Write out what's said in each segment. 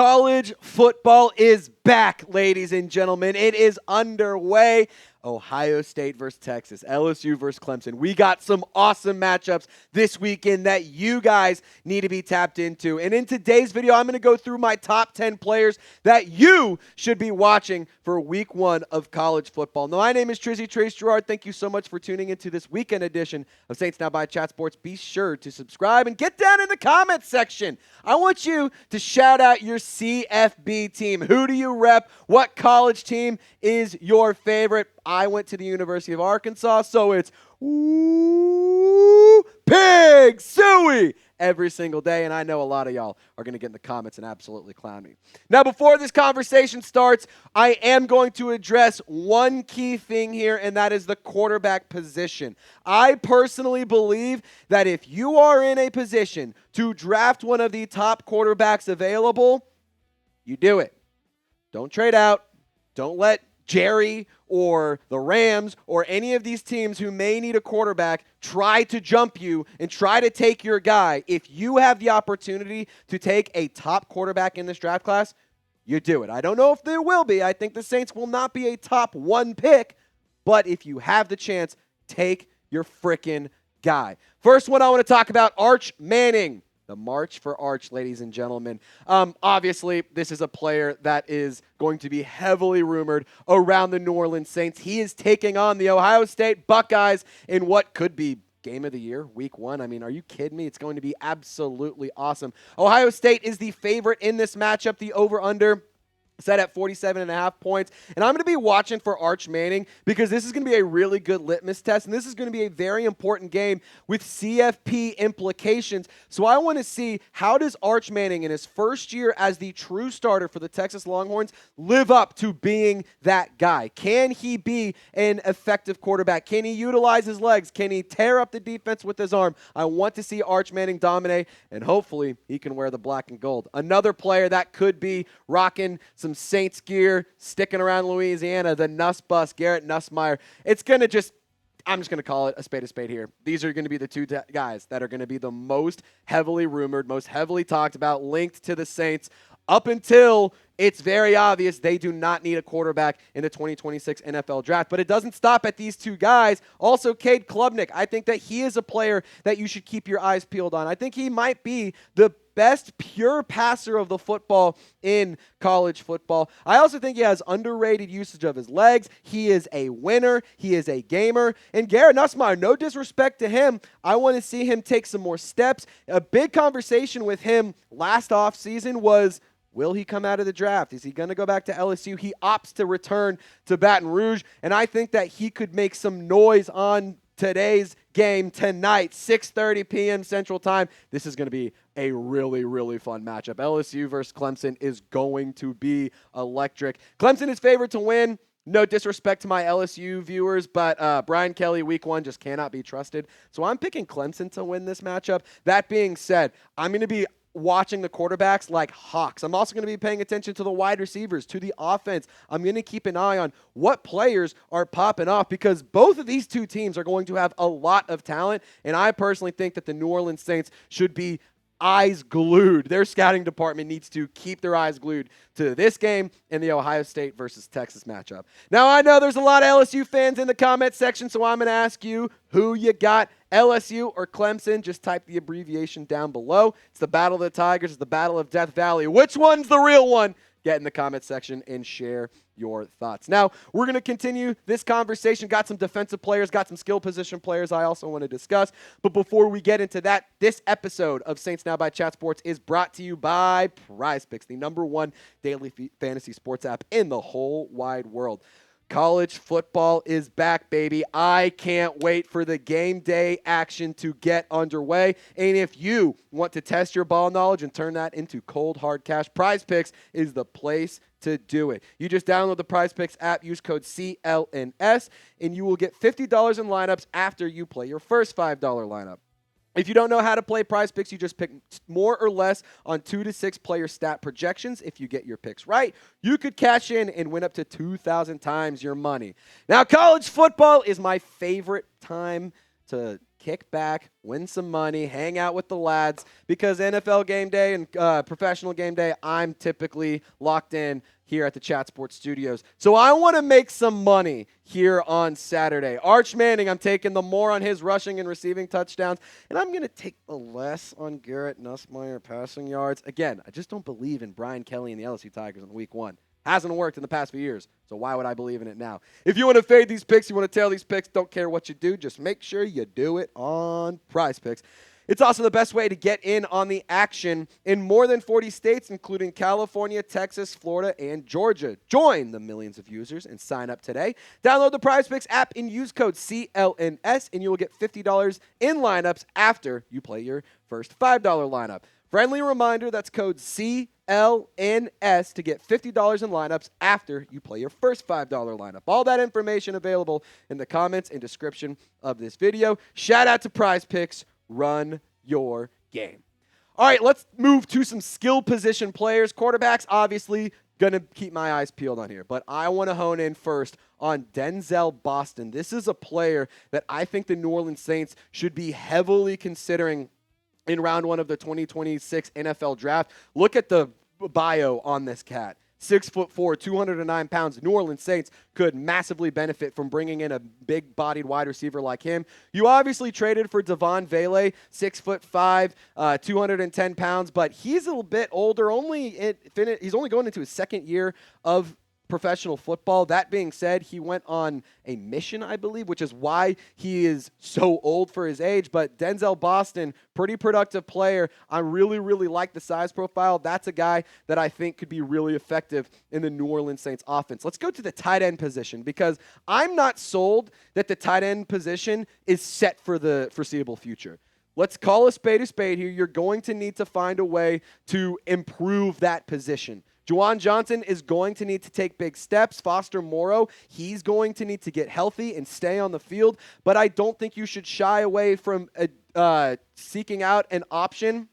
College football is back, ladies and gentlemen. It is underway. Ohio State versus Texas, LSU versus Clemson. We got some awesome matchups this weekend that you guys need to be tapped into. And in today's video, I'm going to go through my top 10 players that you should be watching for week one of college football. Now, my name is Trace Girouard. Thank you so much for tuning into this weekend edition of Saints Now by Chat Sports. Be sure to subscribe and get down in the comments section. I want you to shout out your CFB team. Who do you rep? What college team is your favorite? I went to the University of Arkansas, so it's Pig Suey every single day, and I know a lot of y'all are going to get in the comments and absolutely clown me. Now, before this conversation starts, I am going to address one key thing here, and that is the quarterback position. I personally believe that if you are in a position to draft one of the top quarterbacks available, you do it. Don't trade out. Don't let Jerry or the Rams or any of these teams who may need a quarterback try to jump you and try to take your guy. If you have the opportunity to take a top quarterback in this draft class, you do it. I don't know if there will be. I think the Saints will not be a top one pick, but if you have the chance, take your frickin' guy. First one I want to talk about, Arch Manning. The March for Arch, ladies and gentlemen. Obviously, this is a player that is going to be heavily rumored around the New Orleans Saints. He is taking on the Ohio State Buckeyes in what could be game of the year, week one. I mean, are you kidding me? It's going to be absolutely awesome. Ohio State is the favorite in this matchup. The over-under set at 47.5 points. And I'm going to be watching for Arch Manning because this is going to be a really good litmus test. And this is going to be a very important game with CFP implications. So I want to see, how does Arch Manning in his first year as the true starter for the Texas Longhorns live up to being that guy? Can he be an effective quarterback? Can he utilize his legs? Can he tear up the defense with his arm? I want to see Arch Manning dominate, and hopefully he can wear the black and gold. Another player that could be rocking some Saints gear, sticking around Louisiana, the Nuss Bus, Garrett Nussmeier. I'm just going to call it a spade here. These are going to be the two guys that are going to be the most heavily rumored, most heavily talked about, linked to the Saints up until it's very obvious they do not need a quarterback in the 2026 NFL draft. But it doesn't stop at these two guys. Also, Cade Klubnik. I think that he is a player that you should keep your eyes peeled on. I think he might be the best pure passer of the football in college football. I also think he has underrated usage of his legs. He is a winner. He is a gamer. And Garrett Nussmeier, no disrespect to him, I want to see him take some more steps. A big conversation with him last offseason was, will he come out of the draft? Is he going to go back to LSU? He opts to return to Baton Rouge, and I think that he could make some noise on today's game tonight, 6:30 p.m. Central Time. This is going to be a really, really fun matchup. LSU versus Clemson is going to be electric. Clemson is favored to win. No disrespect to my LSU viewers, but Brian Kelly, week one, just cannot be trusted. So I'm picking Clemson to win this matchup. That being said, I'm going to be watching the quarterbacks like hawks. I'm also going to be paying attention to the wide receivers, to the offense. I'm going to keep an eye on what players are popping off because both of these two teams are going to have a lot of talent, and I personally think that the New Orleans Saints should be eyes glued. Their scouting department needs to keep their eyes glued to this game and the Ohio State versus Texas matchup. Now, I know there's a lot of LSU fans in the comment section, so I'm going to ask you who you got, LSU or Clemson. Just type the abbreviation down below. It's the Battle of the Tigers. It's the Battle of Death Valley. Which one's the real one? Get in the comment section and share your thoughts. Now, we're going to continue this conversation. Got some defensive players, got some skill position players I also want to discuss. But before we get into that, this episode of Saints Now by Chat Sports is brought to you by PrizePicks, the #1 daily fantasy sports app in the whole wide world. College football is back, baby. I can't wait for the game day action to get underway. And if you want to test your ball knowledge and turn that into cold, hard cash, PrizePicks is the place to do it. You just download the PrizePicks app, use code CLNS, and you will get $50 in lineups after you play your first $5 lineup. If you don't know how to play PrizePicks, you just pick more or less on 2 to 6 player stat projections. If you get your picks right, you could cash in and win up to 2,000 times your money. Now, college football is my favorite time to kick back, win some money, hang out with the lads, because NFL game day and professional game day, I'm typically locked in here at the Chat Sports Studios. So I want to make some money here on Saturday. Arch Manning, I'm taking the more on his rushing and receiving touchdowns, and I'm going to take the less on Garrett Nussmeier passing yards. Again, I just don't believe in Brian Kelly and the LSU Tigers in week 1. Hasn't worked in the past few years, so why would I believe in it now? If you want to fade these picks, you want to tail these picks, don't care what you do, just make sure you do it on PrizePicks. It's also the best way to get in on the action in more than 40 states, including California, Texas, Florida, and Georgia. Join the millions of users and sign up today. Download the PrizePicks app and use code CLNS, and you will get $50 in lineups after you play your first $5 lineup. Friendly reminder, that's code CLNS to get $50 in lineups after you play your first $5 lineup. All that information available in the comments and description of this video. Shout out to PrizePicks. Run your game. All right, let's move to some skill position players. Quarterbacks, obviously, going to keep my eyes peeled on here, but I want to hone in first on Denzel Boston. This is a player that I think the New Orleans Saints should be heavily considering in round 1 of the 2026 NFL draft. Look at the bio on this cat. 6'4", 209 pounds. New Orleans Saints could massively benefit from bringing in a big-bodied wide receiver like him. You obviously traded for Devon Vele, 6'5", 210 pounds, but he's a little bit older. He's only going into his second year of professional football. That being said, he went on a mission, I believe, which is why he is so old for his age. But Denzel Boston, pretty productive player. I really, really like the size profile. That's a guy that I think could be really effective in the New Orleans Saints offense. Let's go to the tight end position, because I'm not sold that the tight end position is set for the foreseeable future. Let's call a spade here. You're going to need to find a way to improve that position. Juwan Johnson is going to need to take big steps. Foster Moreau, he's going to need to get healthy and stay on the field. But I don't think you should shy away from seeking out an option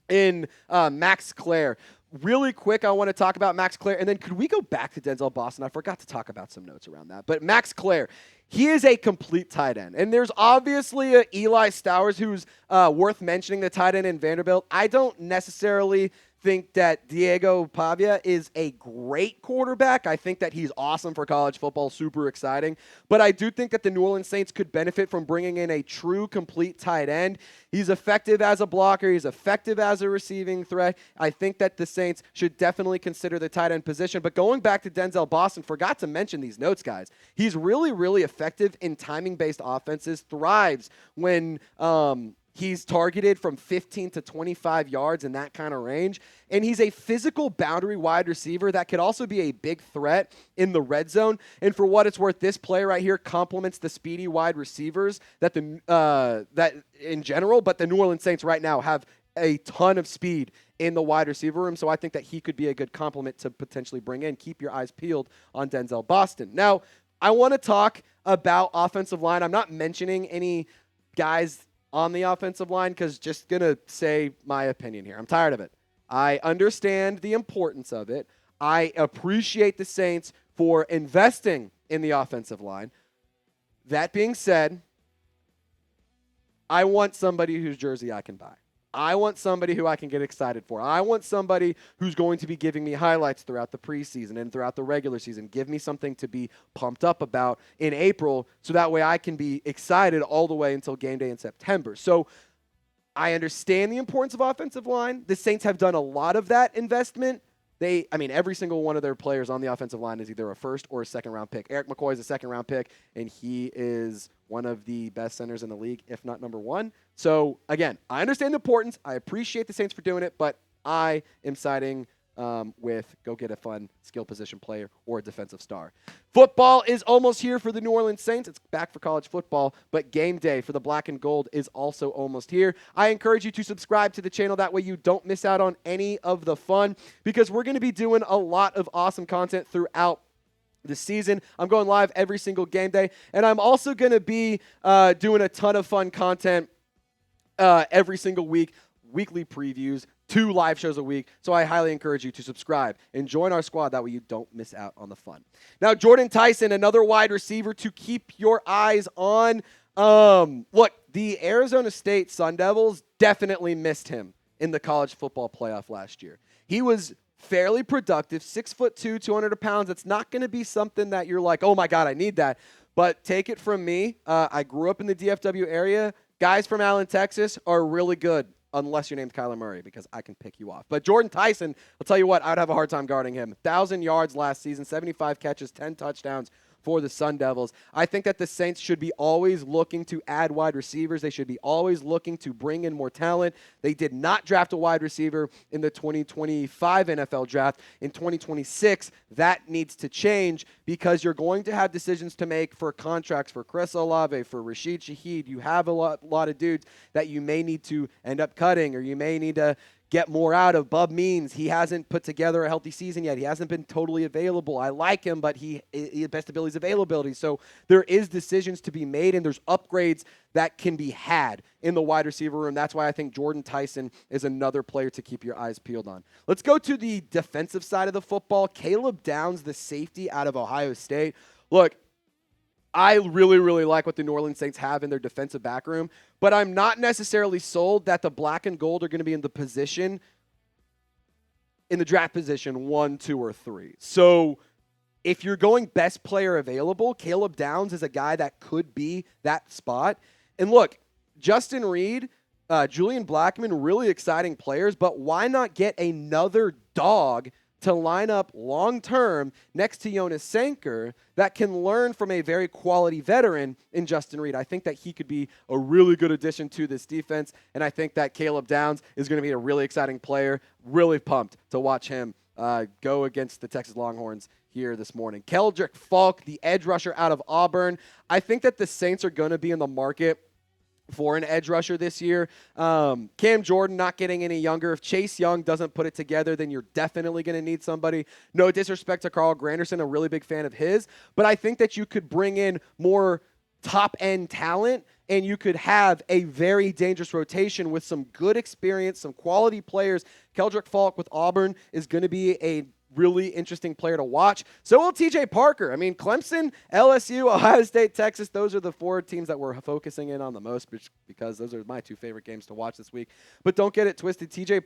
in Max Clare. Really quick, I want to talk about Max Clare, and then could we go back to Denzel Boston? I forgot to talk about some notes around that. But Max Clare, he is a complete tight end. And there's obviously a Eli Stowers who's worth mentioning, the tight end in Vanderbilt. I don't necessarily think that Diego Pavia is a great quarterback. I think that he's awesome for college football, super exciting. But I do think that the New Orleans Saints could benefit from bringing in a true, complete tight end. He's effective as a blocker. He's effective as a receiving threat. I think that the Saints should definitely consider the tight end position. But going back to Denzel Boston, forgot to mention these notes, guys. He's really, really effective in timing-based offenses, thrives when he's targeted from 15 to 25 yards in that kind of range. And he's a physical boundary wide receiver that could also be a big threat in the red zone. And for what it's worth, this play right here complements the speedy wide receivers that in general, but the New Orleans Saints right now have a ton of speed in the wide receiver room. So I think that he could be a good complement to potentially bring in. Keep your eyes peeled on Denzel Boston. Now, I want to talk about offensive line. I'm not mentioning any guys on the offensive line, because just going to say my opinion here. I'm tired of it. I understand the importance of it. I appreciate the Saints for investing in the offensive line. That being said, I want somebody whose jersey I can buy. I want somebody who I can get excited for. I want somebody who's going to be giving me highlights throughout the preseason and throughout the regular season. Give me something to be pumped up about in April, so that way I can be excited all the way until game day in September. So I understand the importance of offensive line. The Saints have done a lot of that investment. Every single one of their players on the offensive line is either a first or a second-round pick. Eric McCoy is a second-round pick, and he is one of the best centers in the league, if not number one. So, again, I understand the importance. I appreciate the Saints for doing it, but I am siding with go get a fun skill position player or a defensive star. Football is almost here for the New Orleans Saints. It's back for college football, but game day for the black and gold is also almost here. I encourage you to subscribe to the channel. That way you don't miss out on any of the fun, because we're going to be doing a lot of awesome content throughout the season. I'm going live every single game day, and I'm also going to be doing a ton of fun content every single week, weekly previews, 2 live shows a week. So I highly encourage you to subscribe and join our squad. That way you don't miss out on the fun. Now, Jordan Tyson, another wide receiver to keep your eyes on. Look, the Arizona State Sun Devils definitely missed him in the college football playoff last year. He was fairly productive, 6'2", 200 pounds. It's not going to be something that you're like, oh my God, I need that. But take it from me. I grew up in the DFW area. Guys from Allen, Texas are really good, unless your name's Kyler Murray, because I can pick you off. But Jordan Tyson, I'll tell you what, I'd have a hard time guarding him. 1,000 yards last season, 75 catches, 10 touchdowns for the Sun Devils. I think that the Saints should be always looking to add wide receivers. They should be always looking to bring in more talent. They did not draft a wide receiver in the 2025 NFL draft. In 2026, that needs to change because you're going to have decisions to make for contracts for Chris Olave, for Rashid Shaheed. You have a lot of dudes that you may need to end up cutting, or you may need to get more out of. Bub Means, he hasn't put together a healthy season yet. He hasn't been totally available. I like him, but his best ability is availability. So there is decisions to be made, and there's upgrades that can be had in the wide receiver room. That's why I think Jordan Tyson is another player to keep your eyes peeled on. Let's go to the defensive side of the football. Caleb Downs, the safety out of Ohio State. Look, I really, really like what the New Orleans Saints have in their defensive back room, but I'm not necessarily sold that the black and gold are going to be in the draft position 1, 2, or 3. So if you're going best player available, Caleb Downs is a guy that could be that spot. And look, Justin Reed, Julian Blackmon, really exciting players, but why not get another dog to line up long-term next to Jonas Sanker that can learn from a very quality veteran in Justin Reed? I think that he could be a really good addition to this defense, and I think that Caleb Downs is going to be a really exciting player. Really pumped to watch him go against the Texas Longhorns here this morning. Keldrick Falk, the edge rusher out of Auburn. I think that the Saints are going to be in the market for an edge rusher this year. Cam Jordan not getting any younger. If Chase Young doesn't put it together, then you're definitely going to need somebody. No disrespect to Carl Granderson, a really big fan of his, but I think that you could bring in more top-end talent, and you could have a very dangerous rotation with some good experience, some quality players. Keldrick Falk with Auburn is going to be a really interesting player to watch. So will TJ Parker. I mean, Clemson, LSU, Ohio State, Texas, those are the 4 teams that we're focusing in on the most because those are my 2 favorite games to watch this week. But don't get it twisted. TJ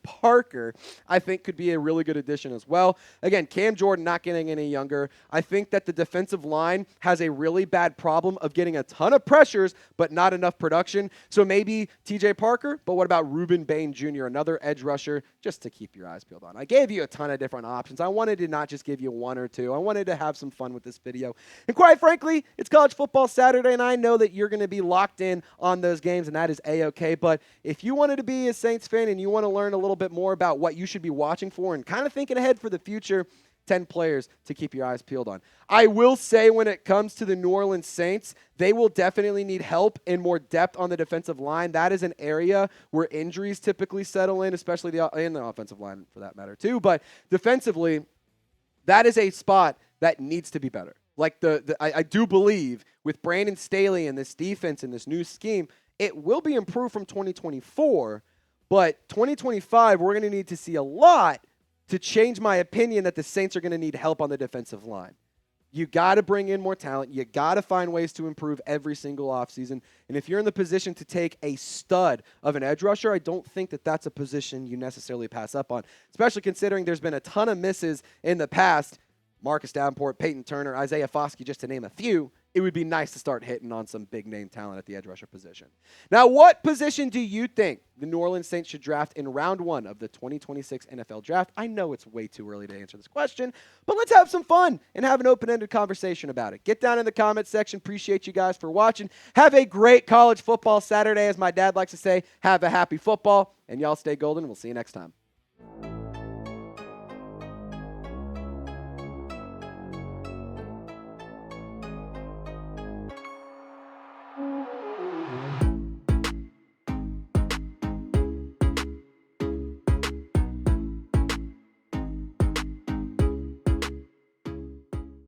Parker, I think, could be a really good addition as well. Again, Cam Jordan not getting any younger. I think that the defensive line has a really bad problem of getting a ton of pressures, but not enough production. So maybe TJ Parker, but what about Reuben Bain Jr., another edge rusher, just to keep your eyes peeled on? I gave you a ton of different options. I wanted to not just give you 1 or 2. I wanted to have some fun with this video. And quite frankly, it's College Football Saturday, and I know that you're going to be locked in on those games, and that is A-okay. But if you wanted to be a Saints fan and you want to learn a little bit more about what you should be watching for and kind of thinking ahead for the future, 10 players to keep your eyes peeled on. I will say when it comes to the New Orleans Saints, they will definitely need help and more depth on the defensive line. That is an area where injuries typically settle in, especially in the offensive line for that matter too. But defensively, that is a spot that needs to be better. Like I do believe with Brandon Staley and this defense and this new scheme, it will be improved from 2024. But 2025, we're going to need to see a lot to change my opinion that the Saints are going to need help on the defensive line. You got to bring in more talent. You got to find ways to improve every single offseason. And if you're in the position to take a stud of an edge rusher, I don't think that that's a position you necessarily pass up on, especially considering there's been a ton of misses in the past. Marcus Davenport, Peyton Turner, Isaiah Foskey, just to name a few. It would be nice to start hitting on some big-name talent at the edge rusher position. Now, what position do you think the New Orleans Saints should draft in round 1 of the 2026 NFL Draft? I know it's way too early to answer this question, but let's have some fun and have an open-ended conversation about it. Get down in the comments section. Appreciate you guys for watching. Have a great College Football Saturday. As my dad likes to say, have a happy football, and y'all stay golden. We'll see you next time.